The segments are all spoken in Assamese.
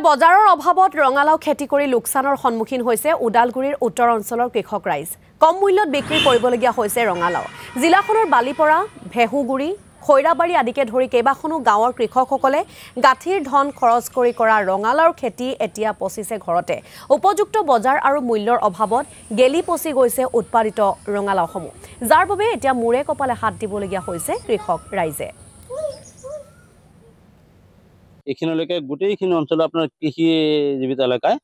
বজাৰৰ অভাৱত ৰঙালাও খেতি কৰি লোকচানৰ সন্মুখীন হৈছে উদালগুৰিৰ উত্তৰ অঞ্চলৰ কৃষক ৰাইজ। কম মূল্যত বিক্ৰী কৰিবলগীয়া হৈছে ৰঙালাও। জিলাখনৰ বালিপৰা, ভেহুগুৰি, খৈৰাবাৰী আদিকে ধৰি কেইবাখনো গাঁৱৰ কৃষকসকলে গাঁঠিৰ ধন খৰচ কৰি কৰা ৰঙালাওৰ খেতি এতিয়া পচিছে ঘৰতে। উপযুক্ত বজাৰ আৰু মূল্যৰ অভাৱত গেলি পচি গৈছে উৎপাদিত ৰঙালাওসমূহ, যাৰ বাবে এতিয়া মূৰে কপালে হাত দিবলগীয়া হৈছে কৃষক ৰাইজে। এইখিনিলৈকে গোটেইখিনি অঞ্চল আপোনাৰ কৃষি জীৱিত এলেকায়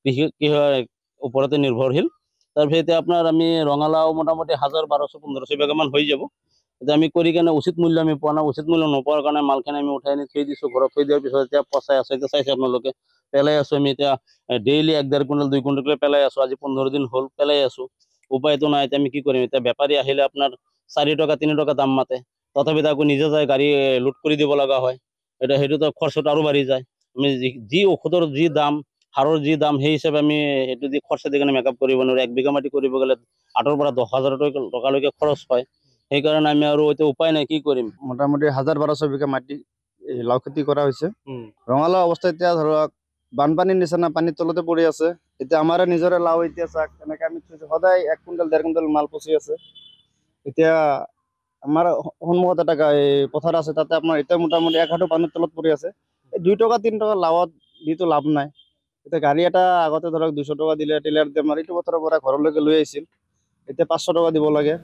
কৃষিৰ ওপৰতে নিৰ্ভৰশীল। তাৰপিছত এতিয়া আপোনাৰ আমি ৰঙালাও মোটামুটি 1000-1200-1500 বিঘামান হৈ যাব। এতিয়া আমি কৰি কেনে উচিত মূল্য আমি পোৱা নাই। উচিত মূল্য নোপোৱাৰ কাৰণে মালখিনি আমি উঠাই আনি থৈ দিছোঁ ঘৰত। থৈ দিয়াৰ পিছত এতিয়া পচাই আছে, এতিয়া চাইছে আপোনালোকে পেলাই আছোঁ। আমি এতিয়া ডেইলি 1-1.5 কুইণ্টেল 2 কুইণ্টেল পেলাই আছোঁ। আজি 15 দিন হ'ল পেলাই আছোঁ। উপায়তো নাই। এতিয়া আমি কি কৰিম? এতিয়া বেপাৰী আহিলে আপোনাৰ 4 টকা 3 টকা দাম মাতে, তথাপিতো আকৌ নিজে যায় গাড়ী লোড কৰি দিব লগা হয়। এতিয়া সেইটোতো খৰচটো আৰু বাঢ়ি যায়। আমি যি ঔষধৰ যি দাম, সাৰৰ যি দাম, সেই হিচাপে আমি সেইটো দি খৰচা দি কাৰণে মেকআপ কৰিব নোৱাৰোঁ। 1 বিঘা মাটি কৰিব গ'লে 8,000 পৰা 10,000 টকালৈকে খৰচ হয়। সেইকাৰণে আমি আৰু এতিয়া উপায় নাই, কি কৰিম? মোটামুটি 1000-1200 বিঘা মাটি লাও খেতি কৰা হৈছে। ৰঙালাও অৱস্থা এতিয়া ধৰক বানপানীৰ নিচিনা পানীৰ তলতে পৰি আছে। এতিয়া আমাৰ নিজৰে লাও এতিয়া চাওক এনেকৈ আমি সদায় 1 কুইণ্টেল 1.5 কুইণ্টেল মাল পচি আছে। এতিয়া আমাৰ সন্মুখত এটা পথাৰ আছে, তাতে আপোনাৰ এতিয়া মোটামুটি 1 হাঁটু পানীৰ তলত পৰি আছে। 2 টকা 3 টকা লাওত দিটো লাভ নাই। এতিয়া গাড়ী এটা আগতে ধৰক 200 টকা দিলে টিলাৰ আমাৰ এইটো পথাৰৰ পৰা ঘৰলৈকে লৈ আহিছিল, এতিয়া 500 টকা দিব লাগে।